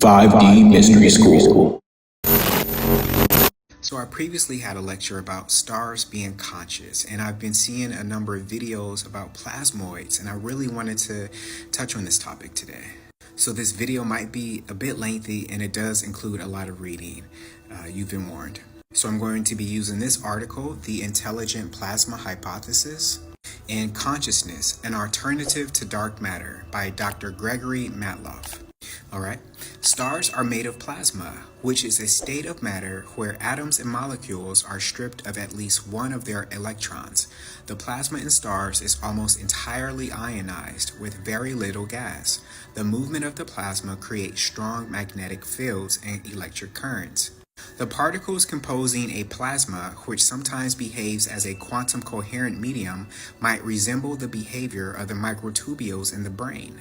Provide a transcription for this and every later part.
5D Mystery School. So I previously had a lecture about stars being conscious, and I've been seeing a number of videos about plasmoids, and I really wanted to touch on this topic today. So this video might be a bit lengthy, and it does include a lot of reading. You've been warned. So I'm going to be using this article, The Intelligent Plasma Hypothesis, and Consciousness, an Alternative to Dark Matter by Dr. Gregory Matloff. Alright, stars are made of plasma, which is a state of matter where atoms and molecules are stripped of at least one of their electrons. The plasma in stars is almost entirely ionized with very little gas. The movement of the plasma creates strong magnetic fields and electric currents. The particles composing a plasma, which sometimes behaves as a quantum coherent medium, might resemble the behavior of the microtubules in the brain.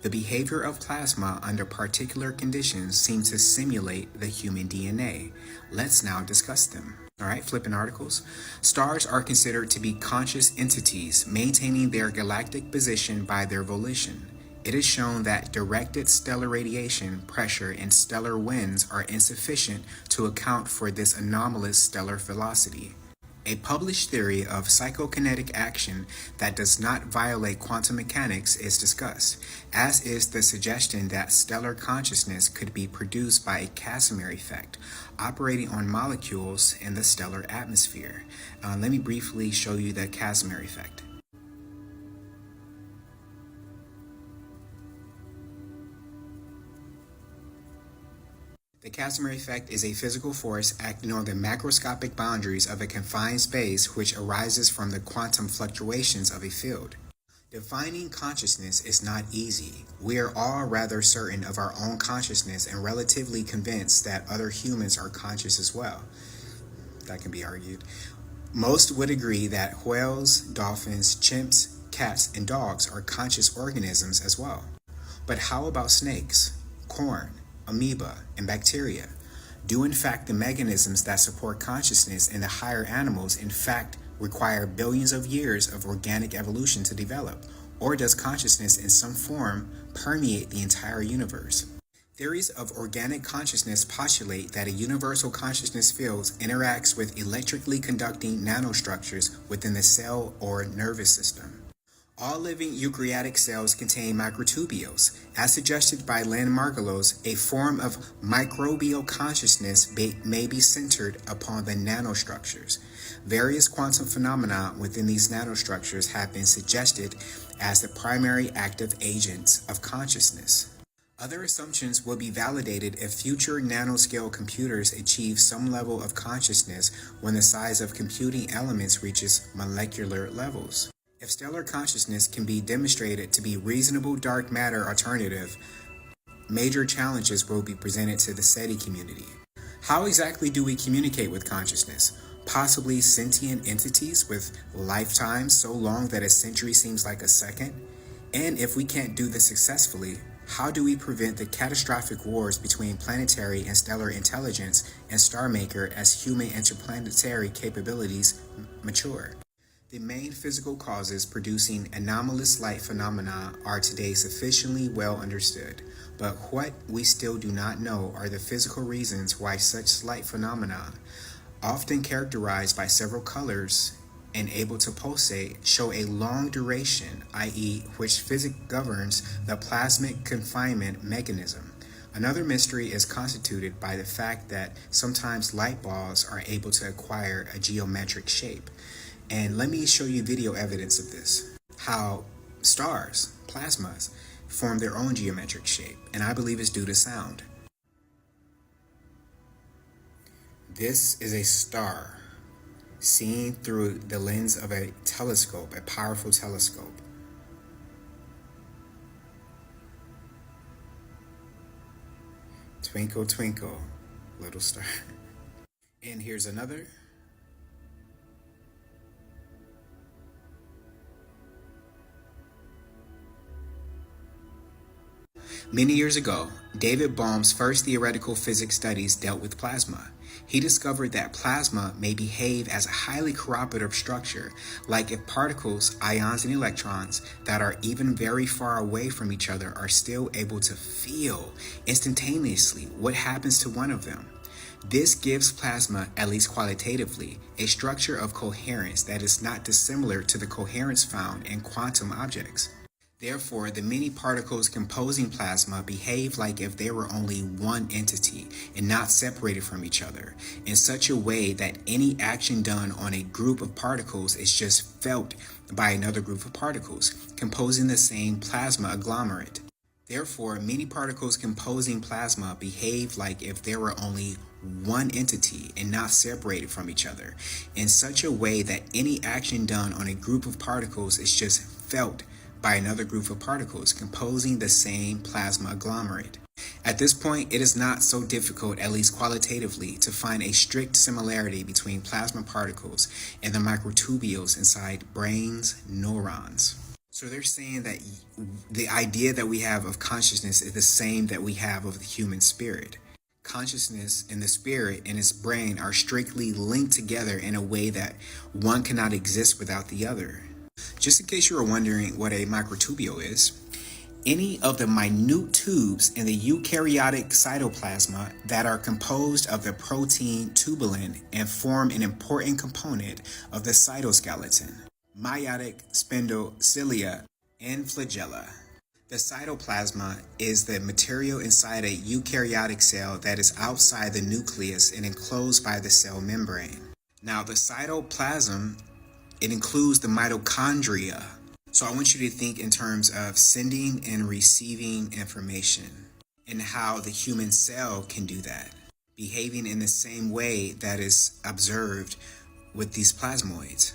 The behavior of plasma under particular conditions seems to simulate the human DNA. Let's now discuss them. All right, flipping articles. Stars are considered to be conscious entities, maintaining their galactic position by their volition. It is shown that directed stellar radiation, pressure, and stellar winds are insufficient to account for this anomalous stellar velocity. A published theory of psychokinetic action that does not violate quantum mechanics is discussed, as is the suggestion that stellar consciousness could be produced by a Casimir effect, operating on molecules in the stellar atmosphere. Let me briefly show you the Casimir effect. The Casimir effect is a physical force acting on the macroscopic boundaries of a confined space which arises from the quantum fluctuations of a field. Defining consciousness is not easy. We are all rather certain of our own consciousness and relatively convinced that other humans are conscious as well. That can be argued. Most would agree that whales, dolphins, chimps, cats, and dogs are conscious organisms as well. But how about snakes, corn, amoeba, and bacteria? Do in fact the mechanisms that support consciousness in the higher animals in fact require billions of years of organic evolution to develop? Or does consciousness in some form permeate the entire universe? Theories of organic consciousness postulate that a universal consciousness field interacts with electrically conducting nanostructures within the cell or nervous system. All living eukaryotic cells contain microtubules. As suggested by Lynn Margulis, a form of microbial consciousness may be centered upon the nanostructures. Various quantum phenomena within these nanostructures have been suggested as the primary active agents of consciousness. Other assumptions will be validated if future nanoscale computers achieve some level of consciousness when the size of computing elements reaches molecular levels. If stellar consciousness can be demonstrated to be reasonable dark matter alternative, major challenges will be presented to the SETI community. How exactly do we communicate with consciousness? Possibly sentient entities with lifetimes so long that a century seems like a second? And if we can't do this successfully, how do we prevent the catastrophic wars between planetary and stellar intelligence and star maker as human interplanetary capabilities mature? The main physical causes producing anomalous light phenomena are today sufficiently well understood, but what we still do not know are the physical reasons why such light phenomena, often characterized by several colors and able to pulsate, show a long duration, i.e., which physics governs the plasmic confinement mechanism. Another mystery is constituted by the fact that sometimes light balls are able to acquire a geometric shape. And let me show you video evidence of this. How stars, plasmas, form their own geometric shape, and I believe it's due to sound. This is a star seen through the lens of a telescope, a powerful telescope. Twinkle, twinkle, little star. And here's another. Many years ago, David Bohm's first theoretical physics studies dealt with plasma. He discovered that plasma may behave as a highly cooperative structure, like if particles, ions, and electrons that are even very far away from each other are still able to feel instantaneously what happens to one of them. This gives plasma, at least qualitatively, a structure of coherence that is not dissimilar to the coherence found in quantum objects. Therefore, the many particles composing plasma behave like if they were only one entity and not separated from each other, in such a way that any action done on a group of particles is just felt by another group of particles, composing the same plasma agglomerate. Therefore, many particles composing plasma behave like if there were only one entity and not separated from each other, in such a way that any action done on a group of particles is just felt by another group of particles composing the same plasma agglomerate. At this point, it is not so difficult, at least qualitatively, to find a strict similarity between plasma particles and the microtubules inside brains' neurons. So they're saying that the idea that we have of consciousness is the same that we have of the human spirit. Consciousness and the spirit and its brain are strictly linked together in a way that one cannot exist without the other. Just in case you are wondering what a microtubule is, any of the minute tubes in the eukaryotic cytoplasma that are composed of the protein tubulin and form an important component of the cytoskeleton, meiotic spindle, cilia, and flagella. The cytoplasma is the material inside a eukaryotic cell that is outside the nucleus and enclosed by the cell membrane. Now, the cytoplasm, it includes the mitochondria. So I want you to think in terms of sending and receiving information and how the human cell can do that, behaving in the same way that is observed with these plasmoids.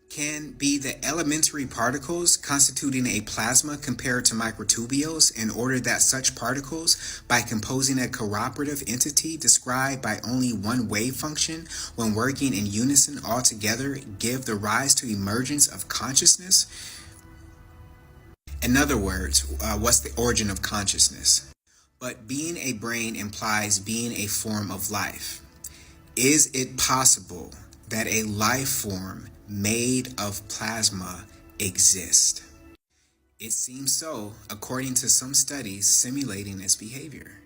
Can be the elementary particles constituting a plasma compared to microtubules in order that such particles, by composing a cooperative entity described by only one wave function when working in unison altogether, give the rise to emergence of consciousness? In other words, what's the origin of consciousness? But being a brain implies being a form of life. Is it possible that a life form made of plasma exist? It seems so, according to some studies simulating its behavior.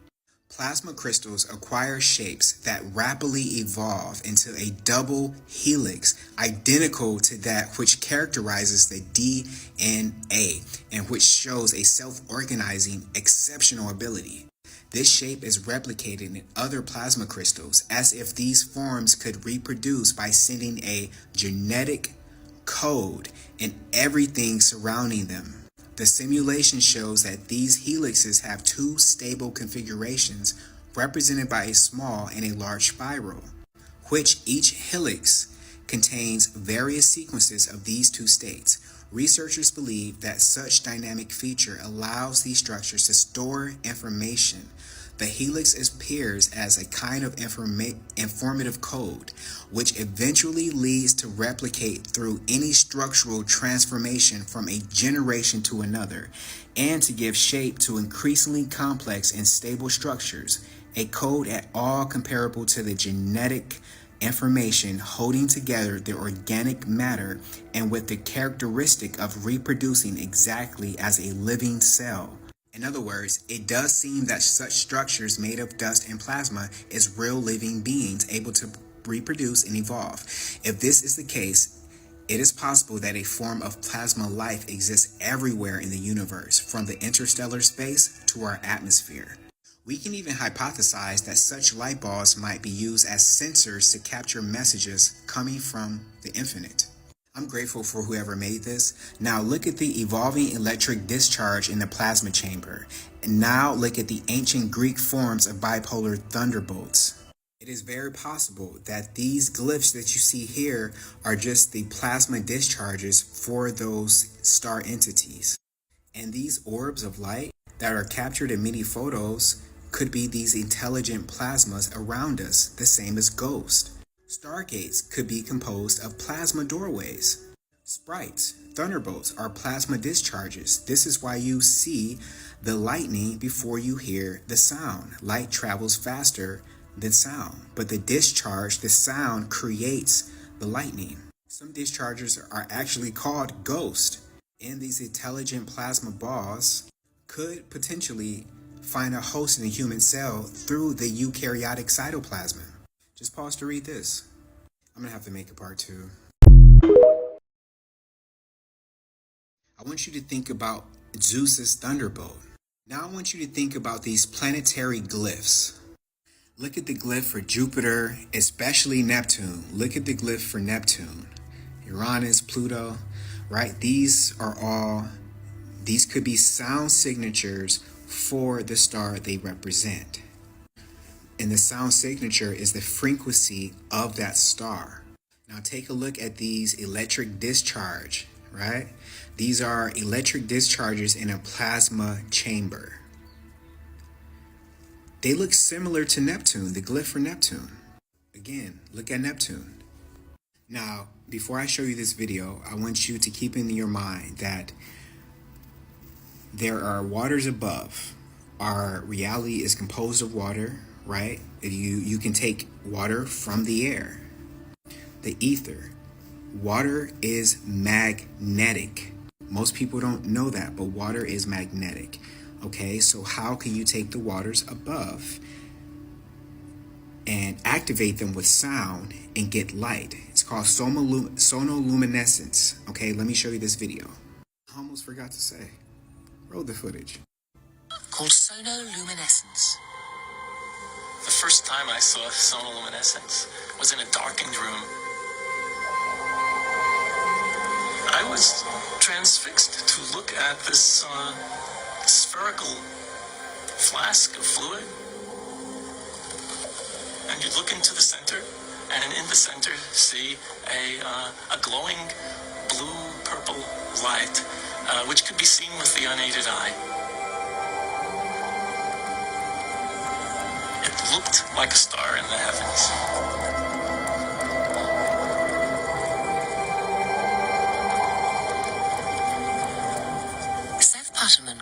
Plasma crystals acquire shapes that rapidly evolve into a double helix identical to that which characterizes the DNA and which shows a self-organizing exceptional ability. This shape is replicated in other plasma crystals as if these forms could reproduce by sending a genetic code in everything surrounding them. The simulation shows that these helixes have two stable configurations represented by a small and a large spiral, which each helix contains various sequences of these two states. Researchers believe that such dynamic feature allows these structures to store information. The helix appears as a kind of informative code, which eventually leads to replicate through any structural transformation from a generation to another, and to give shape to increasingly complex and stable structures, a code at all comparable to the genetic information holding together the organic matter and with the characteristic of reproducing exactly as a living cell. In other words, it does seem that such structures made of dust and plasma is real living beings able to reproduce and evolve. If this is the case, it is possible that a form of plasma life exists everywhere in the universe, from the interstellar space to our atmosphere. We can even hypothesize that such light bulbs might be used as sensors to capture messages coming from the infinite. I'm grateful for whoever made this. Now look at the evolving electric discharge in the plasma chamber. And now look at the ancient Greek forms of bipolar thunderbolts. It is very possible that these glyphs that you see here are just the plasma discharges for those star entities. And these orbs of light that are captured in many photos could be these intelligent plasmas around us, the same as ghosts. Stargates could be composed of plasma doorways. Sprites, thunderbolts, are plasma discharges. This is why you see the lightning before you hear the sound. Light travels faster than sound, but the discharge, the sound, creates the lightning. Some discharges are actually called ghosts, and these intelligent plasma balls could potentially find a host in the human cell through the eukaryotic cytoplasm. Just pause to read this. I'm gonna have to make a part 2. I want you to think about Zeus's thunderbolt. Now I want you to think about these planetary glyphs. Look at the glyph for Jupiter, especially Neptune. Look at the glyph for Neptune, Uranus, Pluto, right? These could be sound signatures for the star they represent. And the sound signature is the frequency of that star. Now take a look at these electric discharge, right? These are electric discharges in a plasma chamber. They look similar to Neptune, the glyph for Neptune. Again, look at Neptune. Now, before I show you this video, I want you to keep in your mind that there are waters above. Our reality is composed of water, right? You can take water from the air. The ether. Water is magnetic. Most people don't know that, but water is magnetic. Okay, so how can you take the waters above and activate them with sound and get light? It's called sonoluminescence. Okay, let me show you this video. I almost forgot to say. Roll the footage. Called sonoluminescence. The first time I saw sonoluminescence was in a darkened room. I was transfixed to look at this spherical flask of fluid, and you look into the center, and in the center see a glowing blue-purple light, which could be seen with the unaided eye. It looked like a star in the heavens.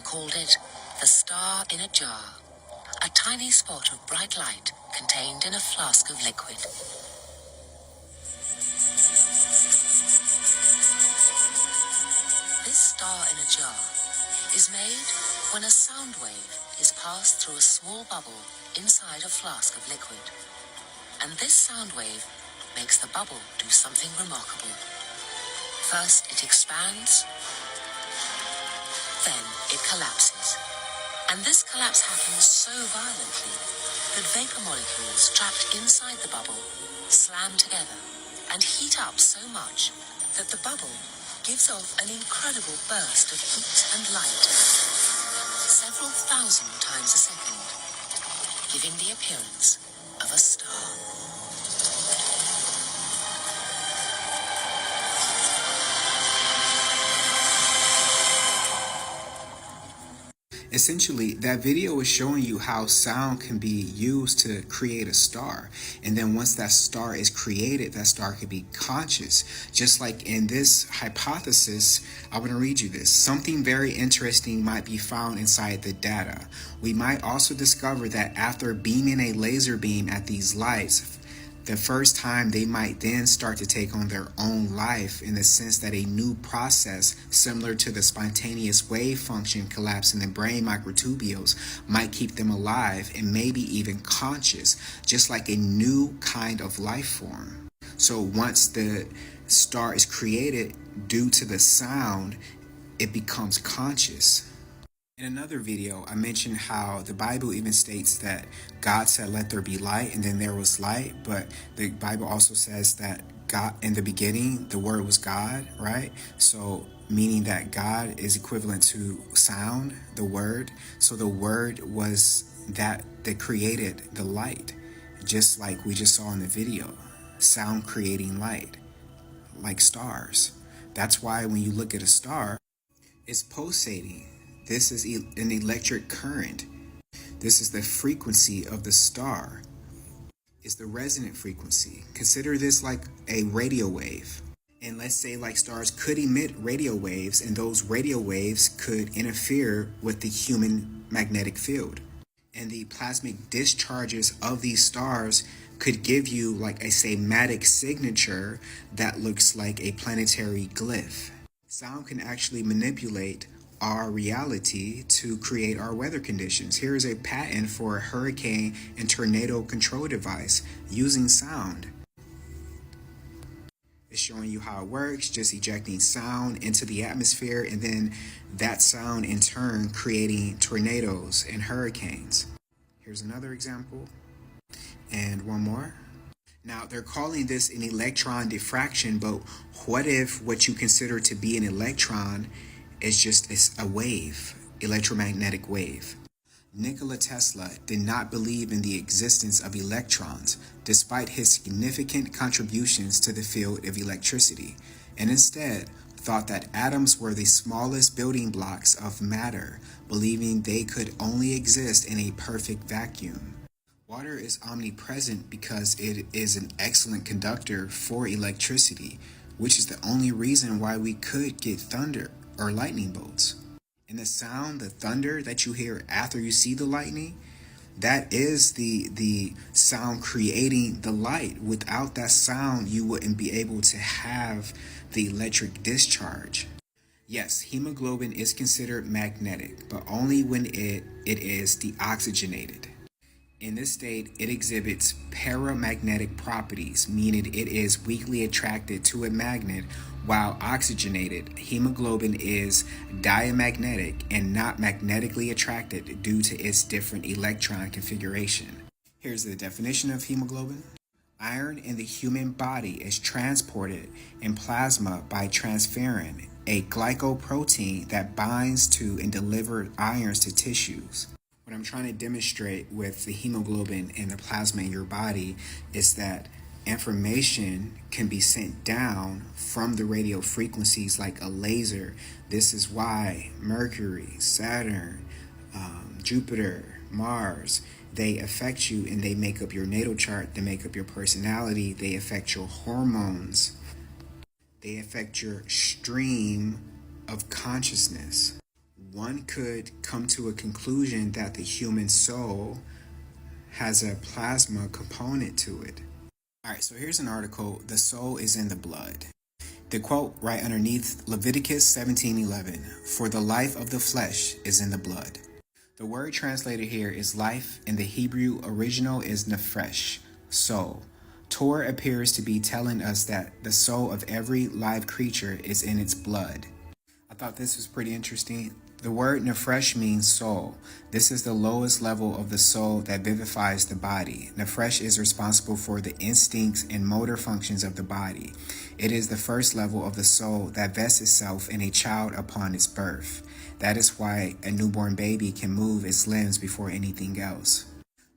Called it the star in a jar, a tiny spot of bright light contained in a flask of liquid. This star in a jar is made when a sound wave is passed through a small bubble inside a flask of liquid. And this sound wave makes the bubble do something remarkable. First it expands, then it collapses. And this collapse happens so violently that vapor molecules trapped inside the bubble slam together and heat up so much that the bubble gives off an incredible burst of heat and light, several thousand times a second, giving the appearance of a star. Essentially, that video is showing you how sound can be used to create a star. And then once that star is created, that star can be conscious. Just like in this hypothesis, I'm going to read you this. Something very interesting might be found inside the data. We might also discover that after beaming a laser beam at these lights, the first time they might then start to take on their own life, in the sense that a new process similar to the spontaneous wave function collapse in the brain microtubules might keep them alive and maybe even conscious, just like a new kind of life form. So once the star is created, due to the sound, it becomes conscious. In another video, I mentioned how the Bible even states that God said, "Let there be light," and then there was light. But the Bible also says that God, in the beginning, the Word was God, right? So meaning that God is equivalent to sound, the Word. So the Word was that created the light, just like we just saw in the video, sound creating light, like stars. That's why when you look at a star, it's pulsating. This is an electric current. This is the frequency of the star. It's the resonant frequency. Consider this like a radio wave. And let's say like stars could emit radio waves, and those radio waves could interfere with the human magnetic field. And the plasmic discharges of these stars could give you like a somatic signature that looks like a planetary glyph. Sound can actually manipulate our reality to create our weather conditions. Here is a patent for a hurricane and tornado control device using sound. It's showing you how it works, just ejecting sound into the atmosphere, and then that sound in turn creating tornadoes and hurricanes. Here's another example, and one more. Now, they're calling this an electron diffraction, but what if what you consider to be an electron is just a wave, electromagnetic wave? Nikola Tesla did not believe in the existence of electrons, despite his significant contributions to the field of electricity, and instead thought that atoms were the smallest building blocks of matter, believing they could only exist in a perfect vacuum. Water is omnipresent because it is an excellent conductor for electricity, which is the only reason why we could get thunder or lightning bolts. And the sound, the thunder that you hear after you see the lightning, that is the sound creating the light. Without that sound, you wouldn't be able to have the electric discharge. Yes, hemoglobin is considered magnetic, but only when it is deoxygenated. In this state, it exhibits paramagnetic properties, meaning it is weakly attracted to a magnet, while oxygenated hemoglobin is diamagnetic and not magnetically attracted due to its different electron configuration. Here's the definition of hemoglobin. Iron in the human body is transported in plasma by transferrin, a glycoprotein that binds to and delivers ions to tissues. What I'm trying to demonstrate with the hemoglobin and the plasma in your body is that information can be sent down from the radio frequencies like a laser. This is why Mercury, Saturn, Jupiter, Mars, they affect you and they make up your natal chart, they make up your personality, they affect your hormones, they affect your stream of consciousness. One could come to a conclusion that the human soul has a plasma component to it. All right, so here's an article, "The soul is in the blood." The quote right underneath Leviticus 17:11, "For the life of the flesh is in the blood." The word translated here is life. In the Hebrew original is nefesh, soul. Torah appears to be telling us that the soul of every live creature is in its blood. I thought this was pretty interesting. The word nefesh means soul. This is the lowest level of the soul that vivifies the body. Nefesh is responsible for the instincts and motor functions of the body. It is the first level of the soul that vests itself in a child upon its birth. That is why a newborn baby can move its limbs before anything else.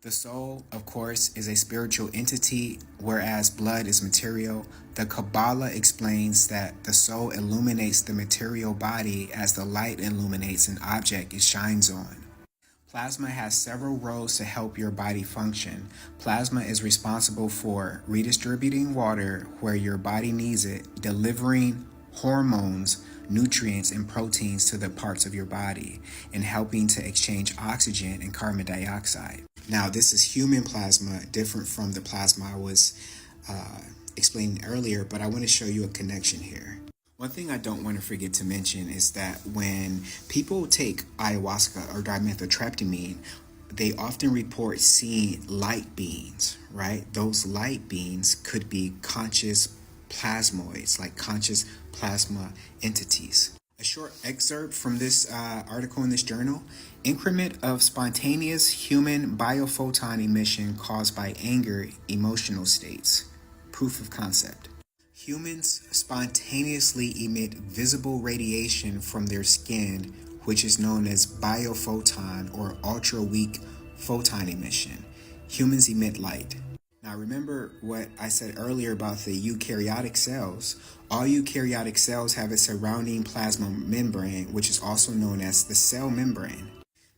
The soul, of course, is a spiritual entity, whereas blood is material. The Kabbalah explains that the soul illuminates the material body as the light illuminates an object it shines on. Plasma has several roles to help your body function. Plasma is responsible for redistributing water where your body needs it, delivering hormones, nutrients, and proteins to the parts of your body, and helping to exchange oxygen and carbon dioxide. Now, this is human plasma, different from the plasma I was explaining earlier, but I want to show you a connection here. One thing I don't want to forget to mention is that when people take ayahuasca or dimethyltryptamine, they often report seeing light beings, right? Those light beings could be conscious plasmoids, like conscious plasma entities. A short excerpt from this article in this journal: increment of spontaneous human biophoton emission caused by anger emotional states. Proof of concept. Humans spontaneously emit visible radiation from their skin, which is known as biophoton or ultra-weak photon emission. Humans emit light. Now remember what I said earlier about the eukaryotic cells. All eukaryotic cells have a surrounding plasma membrane, which is also known as the cell membrane.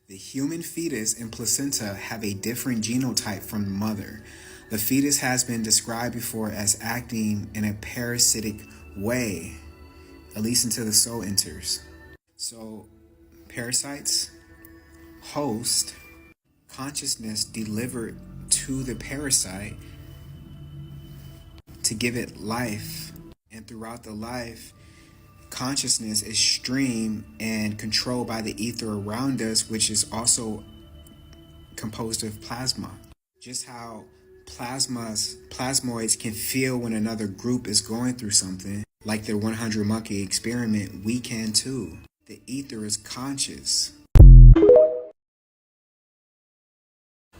The human fetus and placenta have a different genotype from the mother. The fetus has been described before as acting in a parasitic way, at least until the soul enters. So, parasites host consciousness delivered to the parasite to give it life. And throughout the life, consciousness is streamed and controlled by the ether around us, which is also composed of plasma. Just how plasmoids can feel when another group is going through something, like the 100 monkey experiment, we can too. The ether is conscious.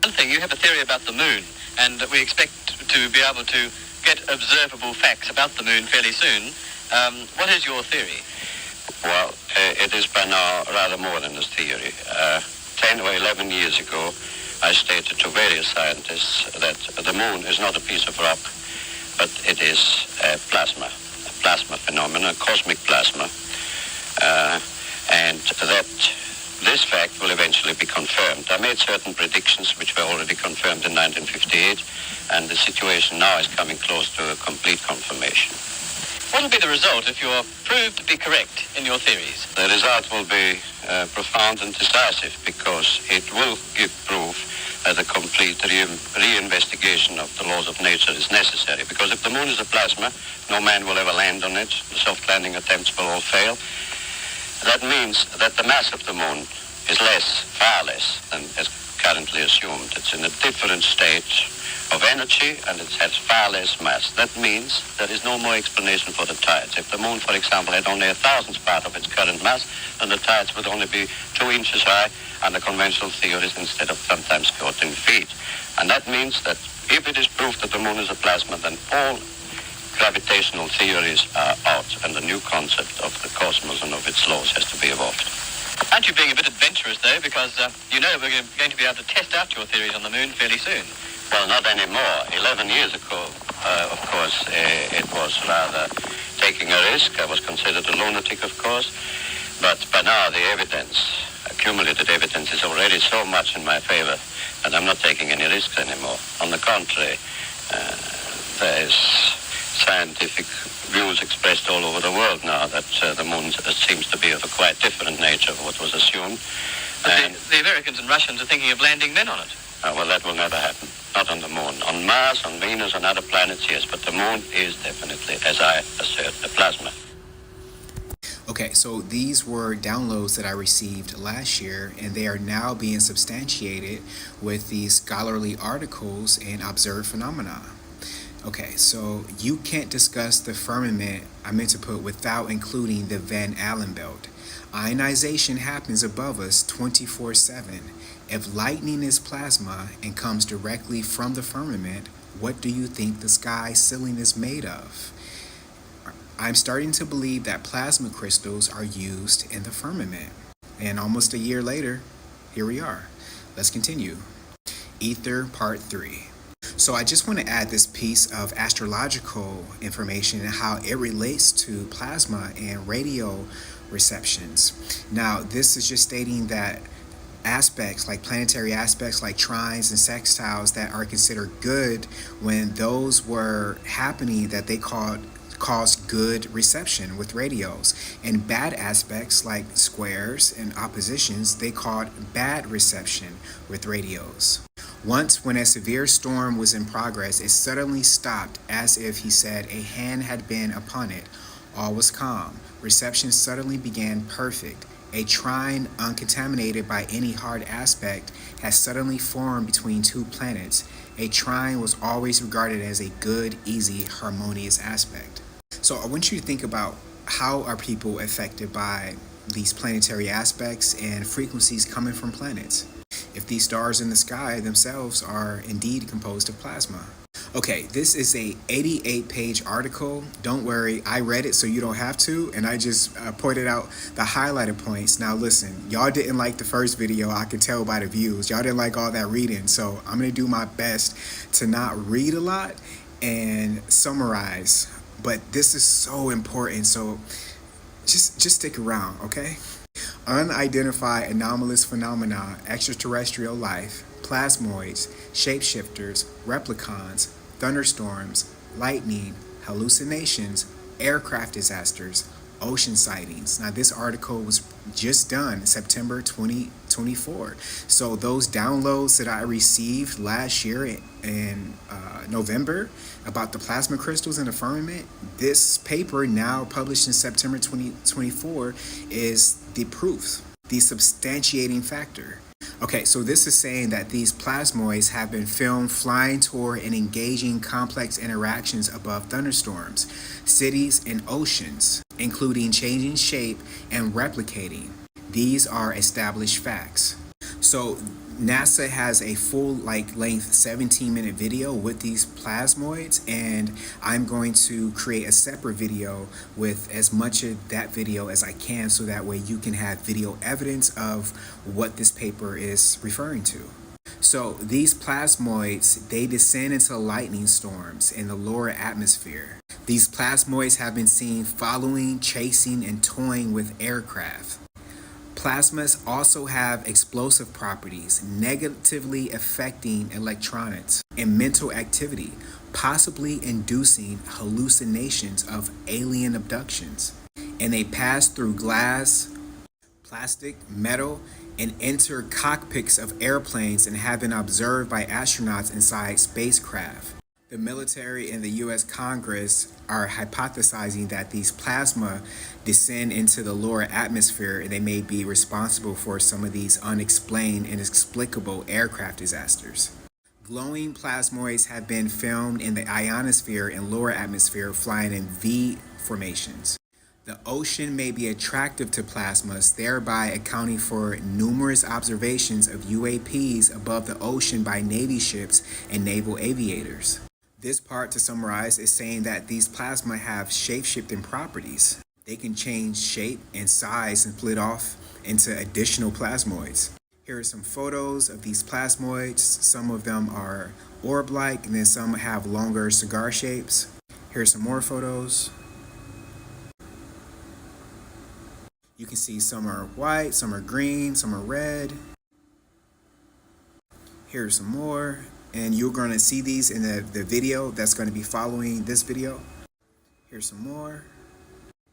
One thing, you have a theory about the moon, and we expect to be able to get observable facts about the moon fairly soon. What is your theory? Well, it is by now rather more than a theory. 10 or 11 years ago, I stated to various scientists that the moon is not a piece of rock, but it is a plasma phenomenon, cosmic plasma, and that this fact will eventually be confirmed. I made certain predictions which were already confirmed in 1958, and the situation now is coming close to a complete confirmation. What will be the result if you're proved to be correct in your theories? The result will be profound and decisive, because it will give proof that a complete reinvestigation of the laws of nature is necessary. Because if the moon is a plasma, no man will ever land on it. The soft landing attempts will all fail. That means that the mass of the moon is far less than is currently assumed. It's in a different state of energy, and it has far less mass. That means there is no more explanation for the tides. If the moon, for example, had only 1,000th part of its current mass, then the tides would only be 2 inches high under conventional theories instead of sometimes 14 feet. And that means that if it is proved that the moon is a plasma, then all gravitational theories are out, and a new concept of the cosmos and of its laws has to be evolved. Aren't you being a bit adventurous, though, because you know we're going to be able to test out your theories on the moon fairly soon? Well, not anymore. 11 years ago, of course, it was rather taking a risk. I was considered a lunatic, of course. But by now, the accumulated evidence is already so much in my favor that I'm not taking any risks anymore. On the contrary, there is scientific views expressed all over the world now that the moon seems to be of a quite different nature of what was assumed. But the Americans and Russians are thinking of landing men on it. Well, that will never happen. Not on the moon. On Mars, on Venus, on other planets, yes, but the moon is definitely, as I assert, a plasma. Okay, so these were downloads that I received last year, and they are now being substantiated with these scholarly articles and observed phenomena. Okay, so you can't discuss the firmament, I meant to put, without including the Van Allen belt. Ionization happens above us 24/7. If lightning is plasma and comes directly from the firmament, what do you think the sky ceiling is made of? I'm starting to believe that plasma crystals are used in the firmament. And almost a year later, here we are. Let's continue. Æther Part 3. So I just want to add this piece of astrological information and how it relates to plasma and radio receptions. Now, this is just stating that aspects, like planetary aspects like trines and sextiles that are considered good, when those were happening, that they caused good reception with radios, and bad aspects like squares and oppositions, they called bad reception with radios. Once, when a severe storm was in progress, it suddenly stopped, as if, he said, a hand had been upon it. All was calm. Reception suddenly began perfect. A trine, uncontaminated by any hard aspect, has suddenly formed between two planets. A trine was always regarded as a good, easy, harmonious aspect. So I want you to think about, how are people affected by these planetary aspects and frequencies coming from planets, if these stars in the sky themselves are indeed composed of plasma? Okay, this is a 88-page article. Don't worry, I read it so you don't have to, and I just pointed out the highlighted points. Now listen, y'all didn't like the first video, I could tell by the views. Y'all didn't like all that reading, so I'm gonna do my best to not read a lot and summarize. But this is so important, so just stick around, okay? Unidentified anomalous phenomena, extraterrestrial life, plasmoids, shapeshifters, replicons, thunderstorms, lightning, hallucinations, aircraft disasters, ocean sightings. Now, this article was just done September 2024. So those downloads that I received last year in November about the plasma crystals in the firmament, this paper now published in September 2024 is the proof, the substantiating factor. Okay, so this is saying that these plasmoids have been filmed flying toward and engaging complex interactions above thunderstorms, cities, and oceans, including changing shape and replicating. These are established facts. So NASA has a full length 17-minute video with these plasmoids, and I'm going to create a separate video with as much of that video as I can, so that way you can have video evidence of what this paper is referring to. So these plasmoids, they descend into lightning storms in the lower atmosphere. These plasmoids have been seen following, chasing, and toying with aircraft. Plasmas also have explosive properties, negatively affecting electronics and mental activity, possibly inducing hallucinations of alien abductions. And they pass through glass, plastic, metal, and enter cockpits of airplanes and have been observed by astronauts inside spacecraft. The military and the U.S. Congress are hypothesizing that these plasma descend into the lower atmosphere, and they may be responsible for some of these unexplained, inexplicable aircraft disasters. Glowing plasmoids have been filmed in the ionosphere and lower atmosphere flying in V formations. The ocean may be attractive to plasmas, thereby accounting for numerous observations of UAPs above the ocean by Navy ships and naval aviators. This part, to summarize, is saying that these plasma have shape-shifting properties. They can change shape and size and split off into additional plasmoids. Here are some photos of these plasmoids. Some of them are orb-like, and then some have longer cigar shapes. Here's some more photos. You can see some are white, some are green, some are red. Here's some more. And you're going to see these in the video that's going to be following this video. Here's some more.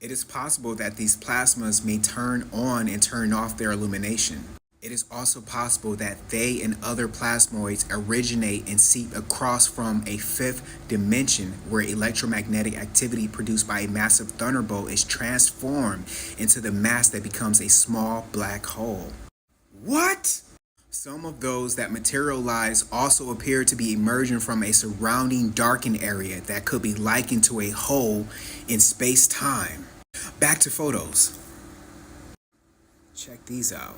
It is possible that these plasmas may turn on and turn off their illumination. It is also possible that they and other plasmoids originate and seep across from a fifth dimension where electromagnetic activity produced by a massive thunderbolt is transformed into the mass that becomes a small black hole. What? Some of those that materialize also appear to be emerging from a surrounding darkened area that could be likened to a hole in space-time. Back to photos. Check these out.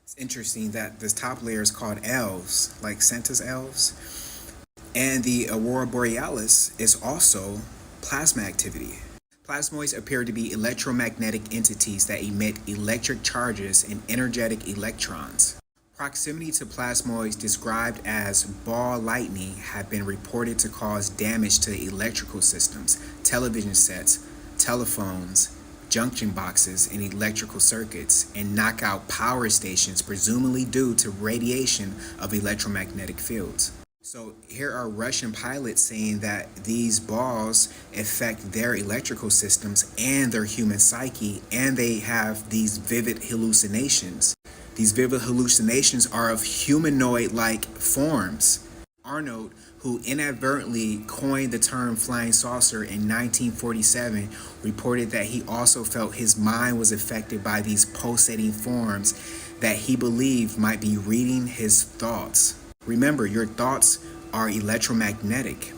It's interesting that this top layer is called elves, like Santa's elves, and the Aurora Borealis is also plasma activity. Plasmoids appear to be electromagnetic entities that emit electric charges and energetic electrons. Proximity to plasmoids described as ball lightning have been reported to cause damage to electrical systems, television sets, telephones, junction boxes, and electrical circuits, and knock out power stations, presumably due to radiation of electromagnetic fields. So here are Russian pilots saying that these balls affect their electrical systems and their human psyche, and they have these vivid hallucinations. These vivid hallucinations are of humanoid-like forms. Arnold, who inadvertently coined the term flying saucer in 1947, reported that he also felt his mind was affected by these pulsating forms that he believed might be reading his thoughts. Remember, your thoughts are electromagnetic.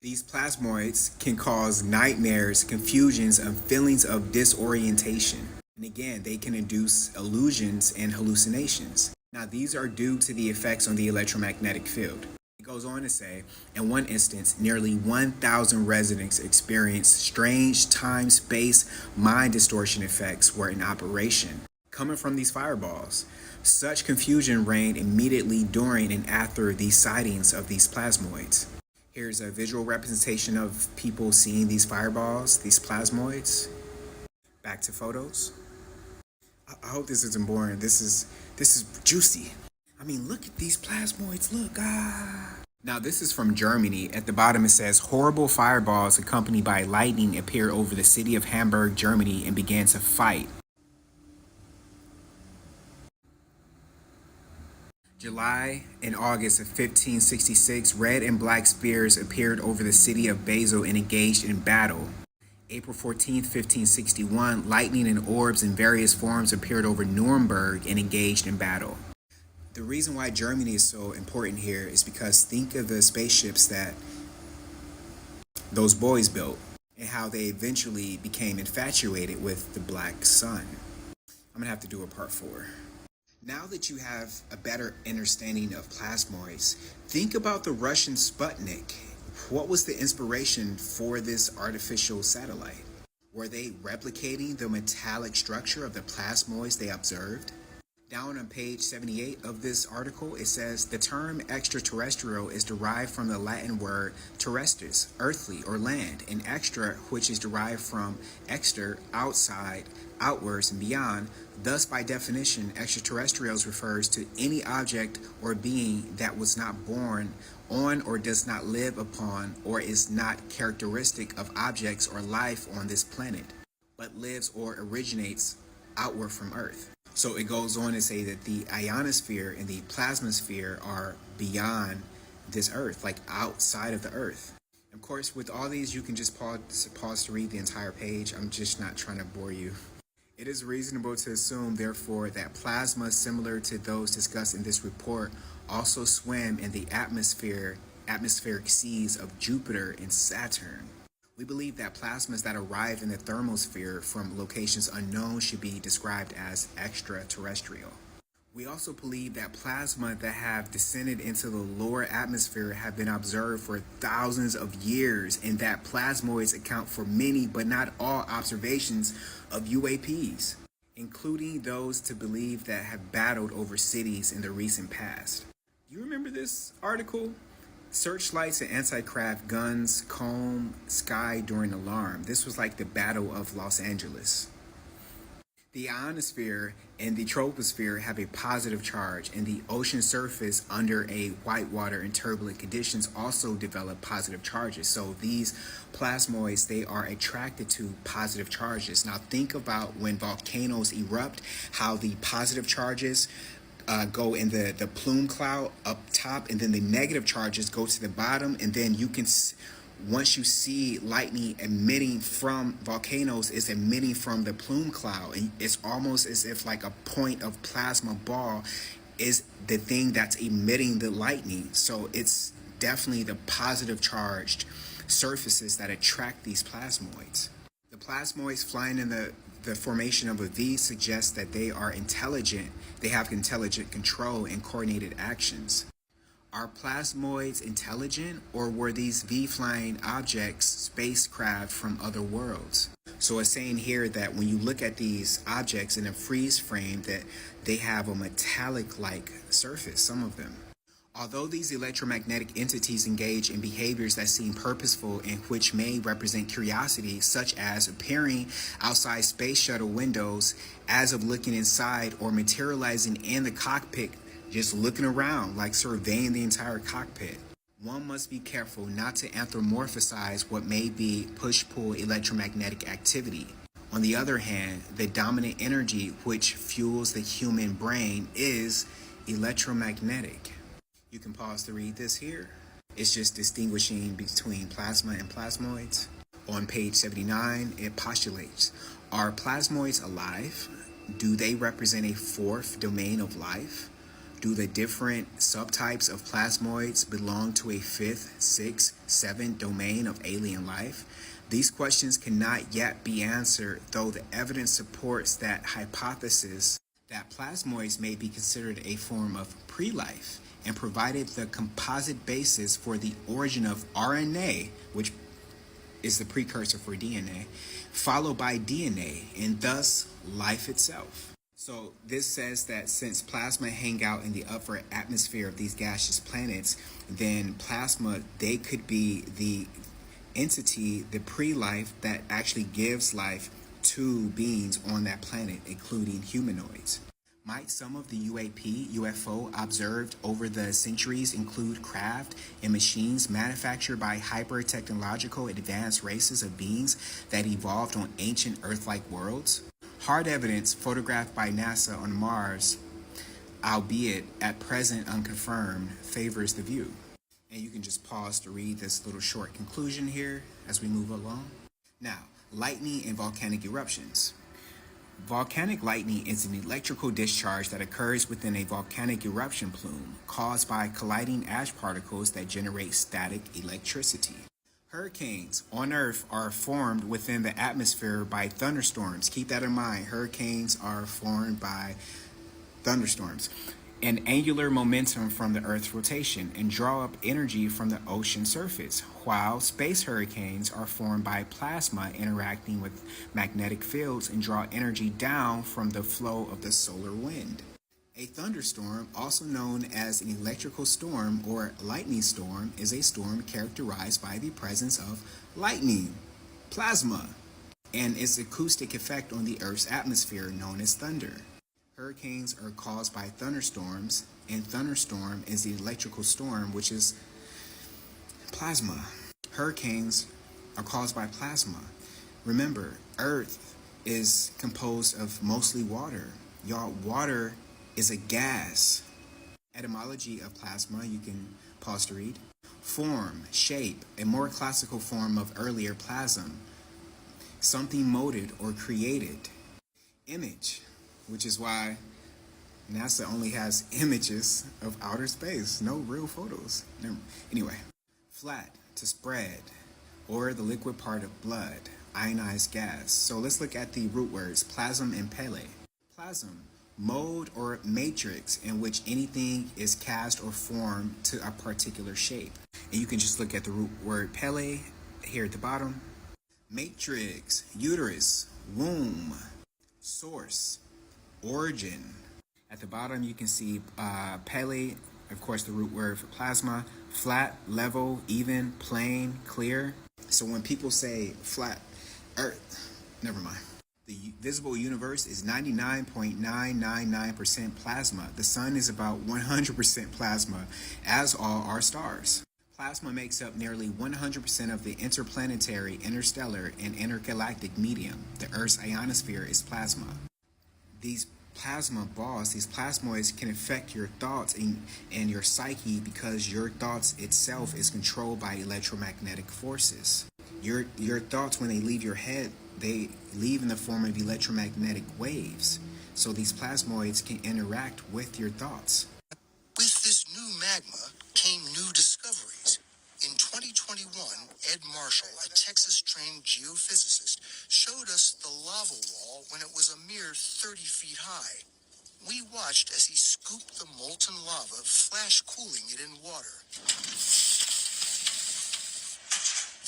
These plasmoids can cause nightmares, confusions, and feelings of disorientation. And again, they can induce illusions and hallucinations. Now, these are due to the effects on the electromagnetic field. It goes on to say, in one instance, nearly 1,000 residents experienced strange time-space mind distortion effects were in operation, coming from these fireballs. Such confusion reigned immediately during and after these sightings of these plasmoids. Here's a visual representation of people seeing these fireballs, these plasmoids. Back to photos. I hope this isn't boring. This is juicy. I mean, look at these plasmoids, look, Now this is from Germany. At the bottom it says, horrible fireballs accompanied by lightning appeared over the city of Hamburg, Germany, and began to fight. July and August of 1566, red and black spears appeared over the city of Basel and engaged in battle. April 14, 1561, lightning and orbs in various forms appeared over Nuremberg and engaged in battle. The reason why Germany is so important here is because think of the spaceships that those boys built and how they eventually became infatuated with the black sun. I'm gonna have to do a part 4. Now that you have a better understanding of plasmoids, think about the Russian Sputnik. What was the inspiration for this artificial satellite? Were they replicating the metallic structure of the plasmoids they observed? Down on page 78 of this article, it says the term extraterrestrial is derived from the Latin word terrestris, earthly or land, and extra, which is derived from exter, outside, outwards, and beyond. Thus, by definition, extraterrestrials refers to any object or being that was not born on or does not live upon or is not characteristic of objects or life on this planet, but lives or originates outward from Earth. So it goes on to say that the ionosphere and the plasmasphere are beyond this Earth, like outside of the Earth. Of course, with all these, you can just pause to read the entire page. I'm just not trying to bore you. It is reasonable to assume, therefore, that plasma similar to those discussed in this report also swim in the atmospheric seas of Jupiter and Saturn. We believe that plasmas that arrive in the thermosphere from locations unknown should be described as extraterrestrial. We also believe that plasma that have descended into the lower atmosphere have been observed for thousands of years, and that plasmoids account for many but not all observations of UAPs, including those to believe that have battled over cities in the recent past. Do you remember this article? Searchlights and anti-craft guns comb sky during alarm. This was like the Battle of Los Angeles. The ionosphere and the troposphere have a positive charge, and the ocean surface under a whitewater and turbulent conditions also develop positive charges. So these plasmoids, they are attracted to positive charges. Now think about when volcanoes erupt, how the positive charges go in the plume cloud up top, and then the negative charges go to the bottom, and then you can once you see lightning emitting from volcanoes, it's emitting from the plume cloud, and it's almost as if like a point of plasma ball is the thing that's emitting the lightning. So it's definitely the positive charged surfaces that attract these plasmoids. The plasmoids flying in the formation of a V suggests that they are intelligent. They have intelligent control and coordinated actions. Are plasmoids intelligent, or were these V-flying objects spacecraft from other worlds? So it's saying here that when you look at these objects in a freeze frame, that they have a metallic-like surface, some of them. Although these electromagnetic entities engage in behaviors that seem purposeful and which may represent curiosity, such as appearing outside space shuttle windows as of looking inside, or materializing in the cockpit, just looking around, like surveying the entire cockpit, one must be careful not to anthropomorphize what may be push-pull electromagnetic activity. On the other hand, the dominant energy which fuels the human brain is electromagnetic. You can pause to read this here. It's just distinguishing between plasma and plasmoids. On page 79, it postulates, are plasmoids alive? Do they represent a fourth domain of life? Do the different subtypes of plasmoids belong to a fifth, sixth, seventh domain of alien life? These questions cannot yet be answered, though the evidence supports that hypothesis that plasmoids may be considered a form of pre-life and provided the composite basis for the origin of RNA, which is the precursor for DNA, followed by DNA, and thus life itself. So this says that since plasma hang out in the upper atmosphere of these gaseous planets, then plasma, they could be the entity, the pre-life that actually gives life to beings on that planet, including humanoids. Might some of the UFO observed over the centuries include craft and machines manufactured by hyper-technological advanced races of beings that evolved on ancient Earth-like worlds? Hard evidence photographed by NASA on Mars, albeit at present unconfirmed, favors the view. And you can just pause to read this little short conclusion here as we move along. Now, lightning and volcanic eruptions. Volcanic lightning is an electrical discharge that occurs within a volcanic eruption plume caused by colliding ash particles that generate static electricity. Hurricanes on Earth are formed within the atmosphere by thunderstorms. Keep that in mind. Hurricanes are formed by thunderstorms and angular momentum from the Earth's rotation and draw up energy from the ocean surface, while space hurricanes are formed by plasma interacting with magnetic fields and draw energy down from the flow of the solar wind. A thunderstorm, also known as an electrical storm or lightning storm, is a storm characterized by the presence of lightning, plasma, and its acoustic effect on the Earth's atmosphere known as thunder. Hurricanes are caused by thunderstorms, and thunderstorm is the electrical storm, which is plasma. Hurricanes are caused by plasma. Remember, Earth is composed of mostly water. Y'all, water is a gas. Etymology of plasma, you can pause to read. Form, shape, a more classical form of earlier plasm. Something molded or created. Image, which is why NASA only has images of outer space, no real photos. Anyway, flat, to spread, or the liquid part of blood, ionized gas. So let's look at the root words, plasm and pele. Plasm, mold or matrix in which anything is cast or formed to a particular shape. And you can just look at the root word pele here at the bottom. Matrix, uterus, womb, source, origin. At the bottom you can see pele, of course the root word for plasma, flat, level, even, plain, clear. So when people say flat earth, never mind. The visible universe is 99.999% plasma. The sun is about 100% plasma, as all our stars. Plasma makes up nearly 100% of the interplanetary, interstellar, and intergalactic medium. The Earth's ionosphere is plasma. These plasma balls, these plasmoids can affect your thoughts and your psyche because your thoughts itself is controlled by electromagnetic forces. Your thoughts, when they leave your head, they leave in the form of electromagnetic waves. So these plasmoids can interact with your thoughts. With this new magma came new discoveries. In 2021, Ed Marshall, a Texas-trained geophysicist, showed us the lava wall when it was a mere 30 feet high. We watched as he scooped the molten lava, flash cooling it in water.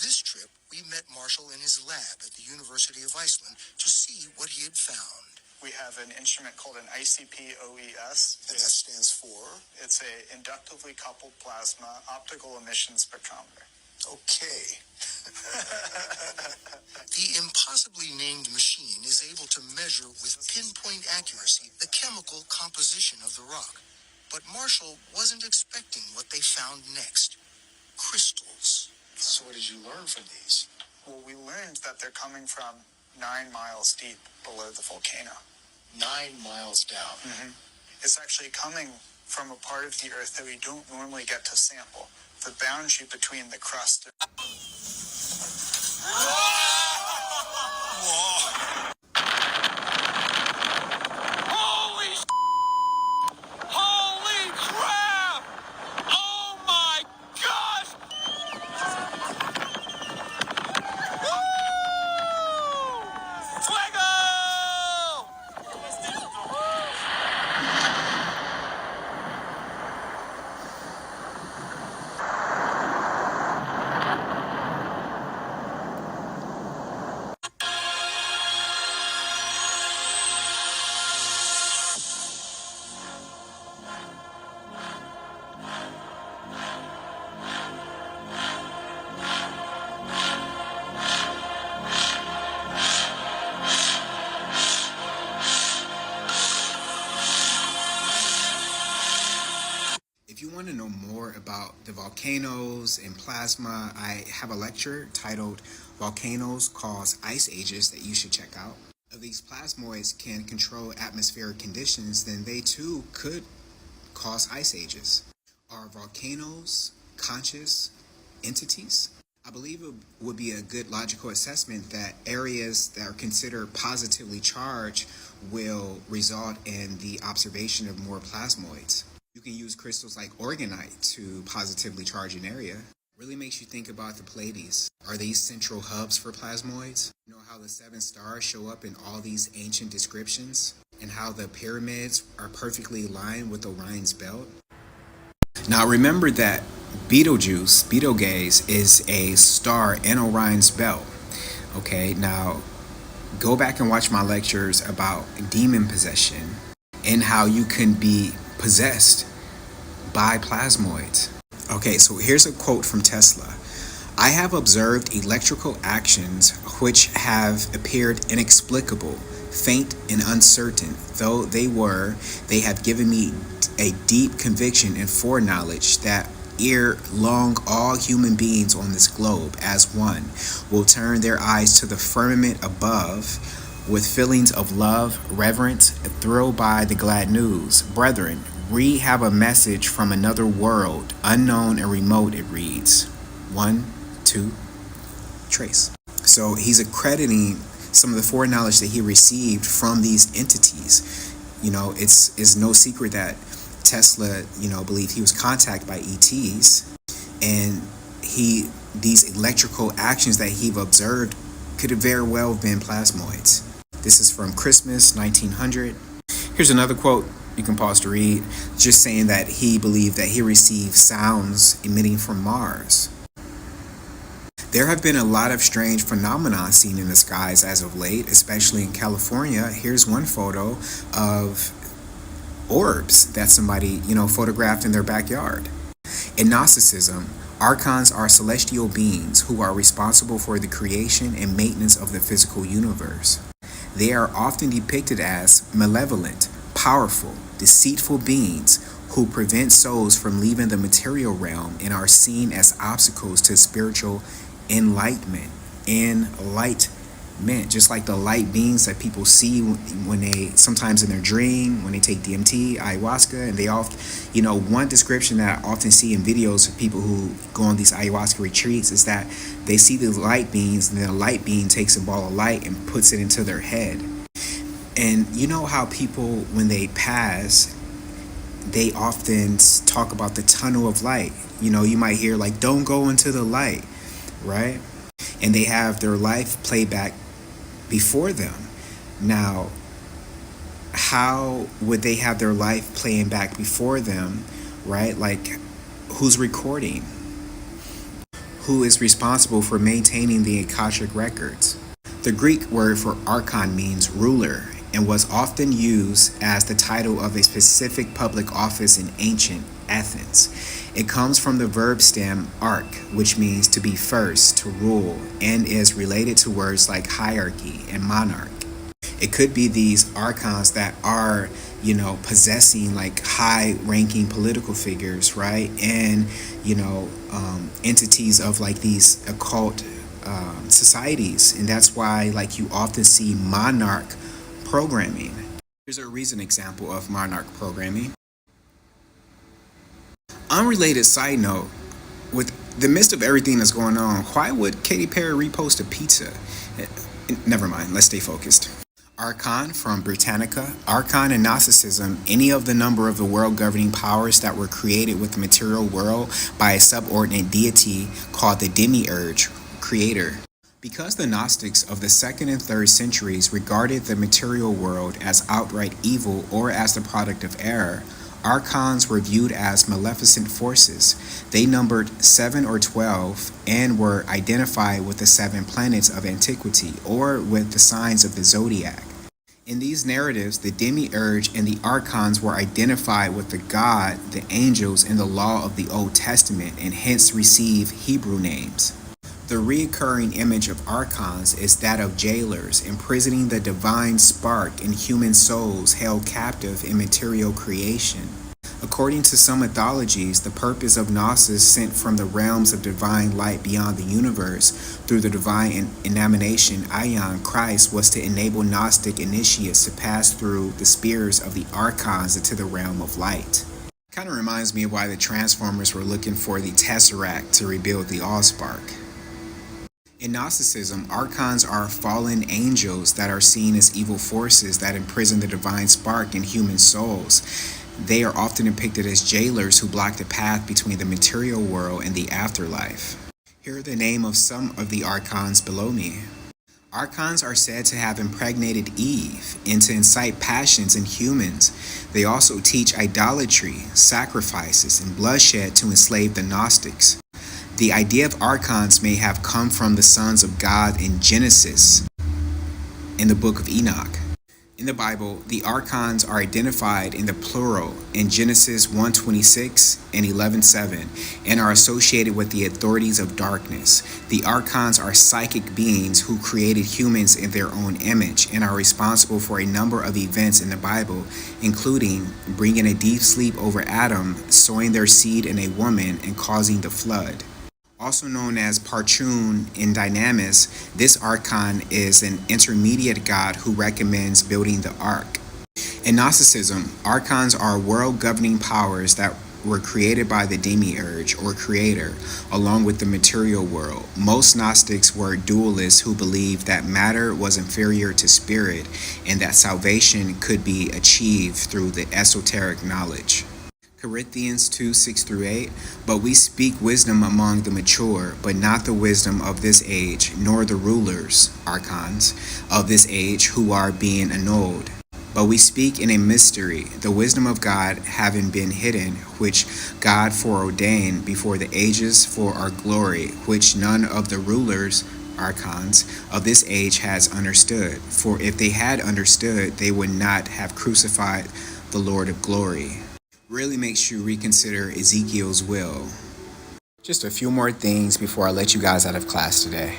This trip, we met Marshall in his lab at the University of Iceland to see what he had found. We have an instrument called an ICP-OES. And that stands for? It's a inductively coupled plasma optical emission spectrometer. Okay. The impossibly named machine is able to measure with pinpoint accuracy the chemical composition of the rock. But Marshall wasn't expecting what they found next. Crystals. So what did you learn from these? Well, we learned that they're coming from 9 miles deep below the volcano. 9 miles down. Mm-hmm. It's actually coming from a part of the Earth that we don't normally get to sample. The boundary between the crust and... Holy Holy crap! Oh my gosh! Woo! Fuego! more about the volcanoes and plasma, I have a lecture titled Volcanoes Cause Ice Ages that you should check out. If these plasmoids can control atmospheric conditions, then they too could cause ice ages. Are volcanoes conscious entities? I believe it would be a good logical assessment that areas that are considered positively charged will result in the observation of more plasmoids. You can use crystals like orgonite to positively charge an area. Really makes you think about the Pleiades. Are these central hubs for plasmoids? You know how the 7 stars show up in all these ancient descriptions? And how the pyramids are perfectly aligned with Orion's belt? Now remember that Betelgeuse is a star in Orion's belt. Okay, now go back and watch my lectures about demon possession and how you can be possessed by plasmoids. Okay, so here's a quote from Tesla. I have observed electrical actions which have appeared inexplicable, faint and uncertain, though they have given me a deep conviction and foreknowledge that ere long all human beings on this globe as one will turn their eyes to the firmament above with feelings of love, reverence, thrilled by the glad news. Brethren, we have a message from another world, unknown and remote, it reads. 1, 2, trace. So he's accrediting some of the foreknowledge that he received from these entities. You know, it's no secret that Tesla, believed he was contacted by ETs, and these electrical actions that he observed could have very well been plasmoids. This is from Christmas 1900. Here's another quote you can pause to read, just saying that he believed that he received sounds emitting from Mars. There have been a lot of strange phenomena seen in the skies as of late, especially in California. Here's one photo of orbs that somebody, photographed in their backyard. In Gnosticism, archons are celestial beings who are responsible for the creation and maintenance of the physical universe. They are often depicted as malevolent, powerful, deceitful beings who prevent souls from leaving the material realm and are seen as obstacles to spiritual enlightenment, just like the light beings that people see when they, sometimes in their dream, when they take DMT, ayahuasca, and they one description that I often see in videos of people who go on these ayahuasca retreats is that they see the light beings, and then a light being takes a ball of light and puts it into their head. And you know how people, when they pass, they often talk about the tunnel of light. You might hear like, don't go into the light, right? And they have their life play back before them. Now, how would they have their life playing back before them, right? Like, who's recording? Who is responsible for maintaining the Akashic records? The Greek word for archon means ruler and was often used as the title of a specific public office in ancient Athens. It comes from the verb stem arch, which means to be first, to rule, and is related to words like hierarchy and monarch. It could be these archons that are, possessing like high-ranking political figures, right? And, entities of like these occult societies. And that's why like you often see monarch programming. Here's a recent example of monarch programming. Unrelated side note, with the midst of everything that's going on, why would Katy Perry repost a pizza? Never mind, let's stay focused. Archon from Britannica. Archon in Gnosticism, any of the number of the world governing powers that were created with the material world by a subordinate deity called the demiurge, creator. Because the Gnostics of the 2nd and 3rd centuries regarded the material world as outright evil or as the product of error, archons were viewed as maleficent forces. They numbered 7 or 12 and were identified with the 7 planets of antiquity or with the signs of the zodiac. In these narratives, the demiurge and the archons were identified with the God, the angels, and the law of the Old Testament, and hence receive Hebrew names. The recurring image of archons is that of jailers imprisoning the divine spark in human souls held captive in material creation. According to some mythologies, the purpose of Gnosis sent from the realms of divine light beyond the universe through the divine emanation Ion Christ was to enable Gnostic initiates to pass through the spheres of the archons into the realm of light. Kind of reminds me of why the Transformers were looking for the Tesseract to rebuild the Allspark. In Gnosticism, archons are fallen angels that are seen as evil forces that imprison the divine spark in human souls. They are often depicted as jailers who block the path between the material world and the afterlife. Here are the names of some of the archons below me. Archons are said to have impregnated Eve and to incite passions in humans. They also teach idolatry, sacrifices, and bloodshed to enslave the Gnostics. The idea of archons may have come from the sons of God in Genesis, in the book of Enoch. In the Bible, the archons are identified in the plural in Genesis 1:26 and 11:7 and are associated with the authorities of darkness. The archons are psychic beings who created humans in their own image and are responsible for a number of events in the Bible, including bringing a deep sleep over Adam, sowing their seed in a woman, and causing the flood. Also known as Parchun in Dynamis, this archon is an intermediate god who recommends building the ark. In Gnosticism, archons are world-governing powers that were created by the demiurge or creator, along with the material world. Most Gnostics were dualists who believed that matter was inferior to spirit and that salvation could be achieved through the esoteric knowledge. Corinthians 2:6-8, but we speak wisdom among the mature, but not the wisdom of this age, nor the rulers, archons, of this age who are being annulled. But we speak in a mystery, the wisdom of God having been hidden, which God foreordained before the ages for our glory, which none of the rulers, archons, of this age has understood. For if they had understood, they would not have crucified the Lord of glory. Really makes you reconsider Ezekiel's will. Just a few more things before I let you guys out of class today.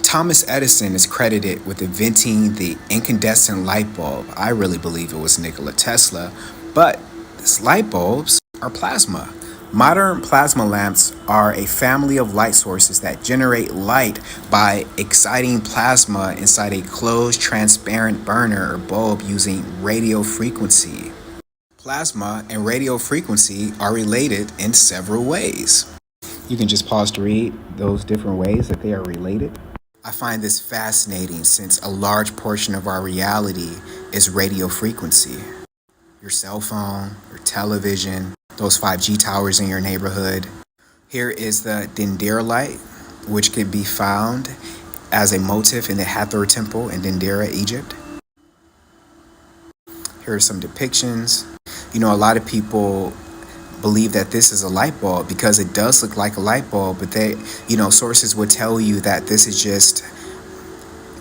Thomas Edison is credited with inventing the incandescent light bulb. I really believe it was Nikola Tesla, but these light bulbs are plasma. Modern plasma lamps are a family of light sources that generate light by exciting plasma inside a closed transparent burner or bulb using radio frequency. Plasma and radio frequency are related in several ways. You can just pause to read those different ways that they are related. I find this fascinating since a large portion of our reality is radio frequency. Your cell phone, your television, those 5G towers in your neighborhood. Here is the dendera, which could be found as a motif in the Hathor Temple in Dendera, Egypt. Here are some depictions. You know, a lot of people believe that this is a light bulb because it does look like a light bulb, but sources would tell you that this is just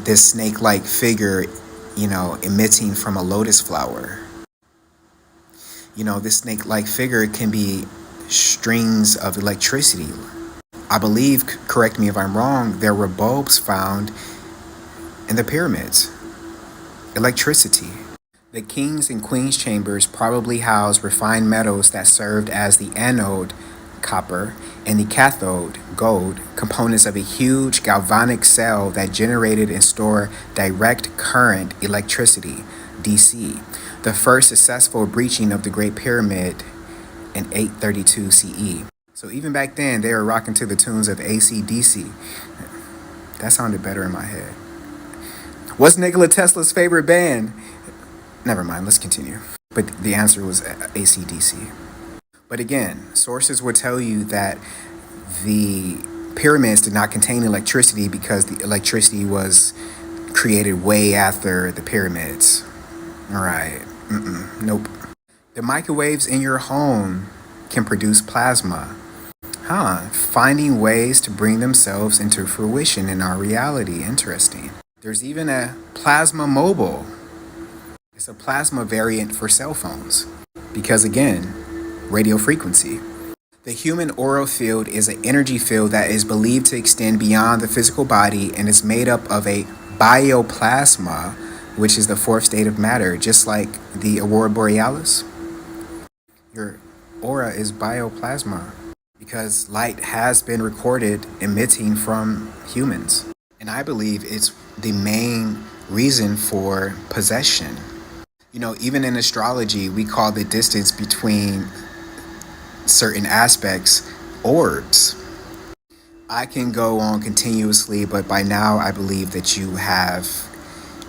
this snake-like figure, emitting from a lotus flower. This snake-like figure can be strings of electricity. I believe, correct me if I'm wrong, there were bulbs found in the pyramids. Electricity. The king's and queen's chambers probably housed refined metals that served as the anode, copper, and the cathode, gold, components of a huge galvanic cell that generated and stored direct current electricity, DC. The first successful breaching of the Great Pyramid in 832 CE. So even back then, they were rocking to the tunes of AC/DC. That sounded better in my head. What's Nikola Tesla's favorite band? Never mind, let's continue. But the answer was AC/DC. But again, sources will tell you that the pyramids did not contain electricity because the electricity was created way after the pyramids. All right, nope. The microwaves in your home can produce plasma. Finding ways to bring themselves into fruition in our reality. Interesting. There's even a plasma mobile. It's a plasma variant for cell phones because, again, radio frequency. The human aura field is an energy field that is believed to extend beyond the physical body and is made up of a bioplasma, which is the fourth state of matter, just like the aurora borealis. Your aura is bioplasma because light has been recorded emitting from humans. And I believe it's the main reason for possession. You know, even in astrology, we call the distance between certain aspects orbs. I can go on continuously, but by now I believe that you have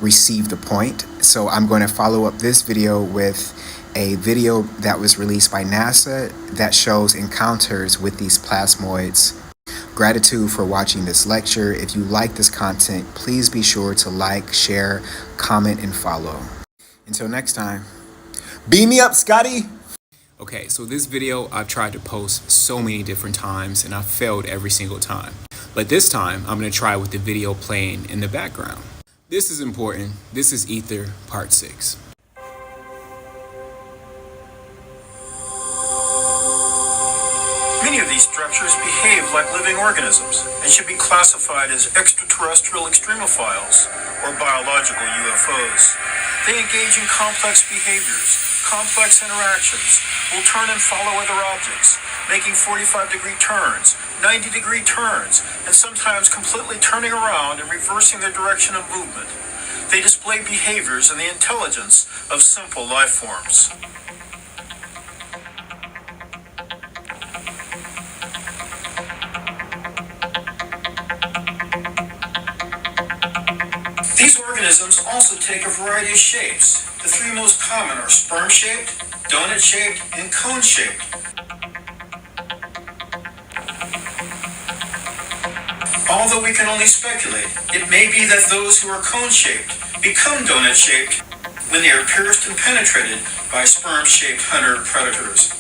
received the point. So I'm going to follow up this video with a video that was released by NASA that shows encounters with these plasmoids. Gratitude for watching this lecture. If you like this content, please be sure to like, share, comment, and follow. Until next time, beam me up, Scotty! Okay, so this video I've tried to post so many different times and I've failed every single time. But this time I'm going to try with the video playing in the background. This is important. This is Æther Part 6. Many of these structures behave like living organisms and should be classified as extraterrestrial extremophiles or biological UFOs. They engage in complex behaviors, complex interactions, will turn and follow other objects, making 45-degree turns, 90-degree turns, and sometimes completely turning around and reversing their direction of movement. They display behaviors and the intelligence of simple life forms. These organisms also take a variety of shapes. The three most common are sperm-shaped, donut-shaped, and cone-shaped. Although we can only speculate, it may be that those who are cone-shaped become donut-shaped when they are pierced and penetrated by sperm-shaped hunter-predators.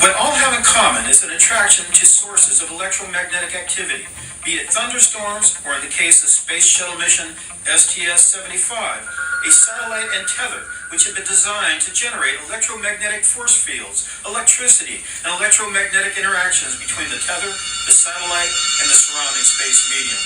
What all have in common is an attraction to sources of electromagnetic activity, be it thunderstorms or, in the case of Space Shuttle mission STS-75, a satellite and tether which have been designed to generate electromagnetic force fields, electricity, and electromagnetic interactions between the tether, the satellite, and the surrounding space medium.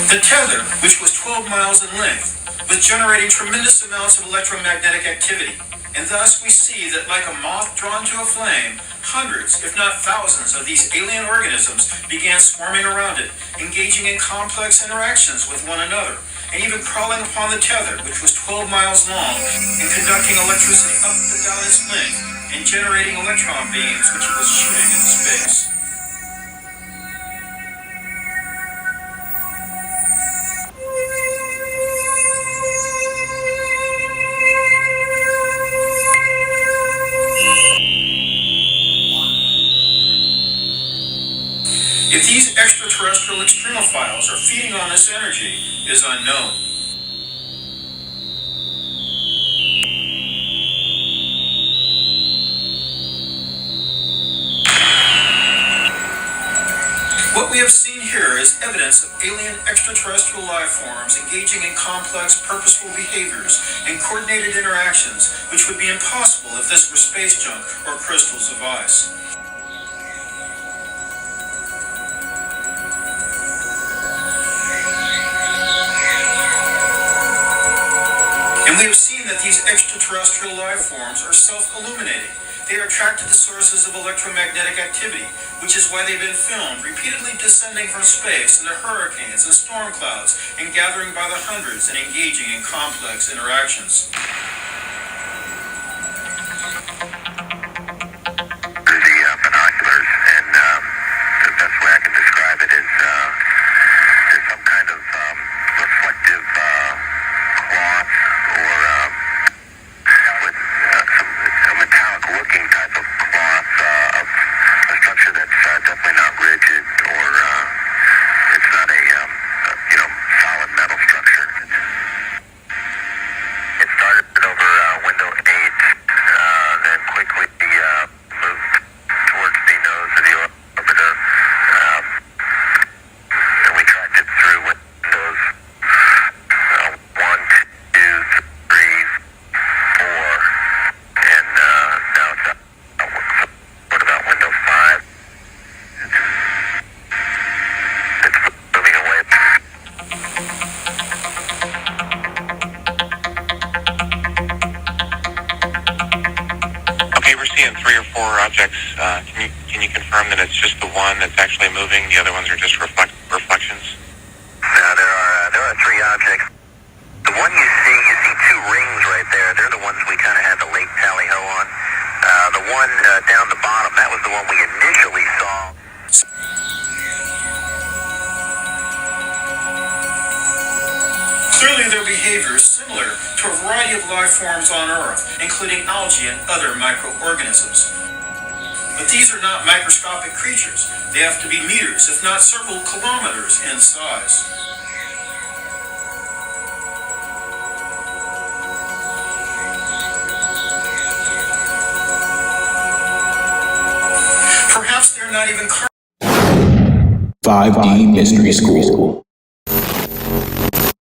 The tether, which was 12 miles in length, was generating tremendous amounts of electromagnetic activity, and thus we see that like a moth drawn to a flame, hundreds, if not thousands, of these alien organisms began swarming around it, engaging in complex interactions with one another, and even crawling upon the tether, which was 12 miles long, and conducting electricity up and down its length, and generating electron beams which it was shooting into space. If these extraterrestrial extremophiles are feeding on this energy is unknown. What we have seen here is evidence of alien extraterrestrial life forms engaging in complex, purposeful behaviors and coordinated interactions, which would be impossible if this were space junk or crystals of ice. And we have seen that these extraterrestrial life forms are self-illuminating. They are attracted to sources of electromagnetic activity, which is why they've been filmed repeatedly descending from space into hurricanes and storm clouds and gathering by the hundreds and engaging in complex interactions. The binoculars, and the best way I can describe it is there's some kind of reflective cloth or with some metallic-looking type of cloth of a structure that's definitely not rigid or it's not a solid metal structure. It started over window 8, then quickly moved towards the nose of the orbiter. Then four objects, can you confirm that it's just the one that's actually moving? The other ones are just reflections? There are three objects. The one you see two rings right there. They're the ones we kind of had the late tally-ho on. The one down the bottom, that was the one we initially saw. Clearly their behavior is similar to a variety of life forms on Earth, including algae and other microorganisms. But these are not microscopic creatures. They have to be meters, if not several kilometers in size. Perhaps they're not even 5D Mystery School.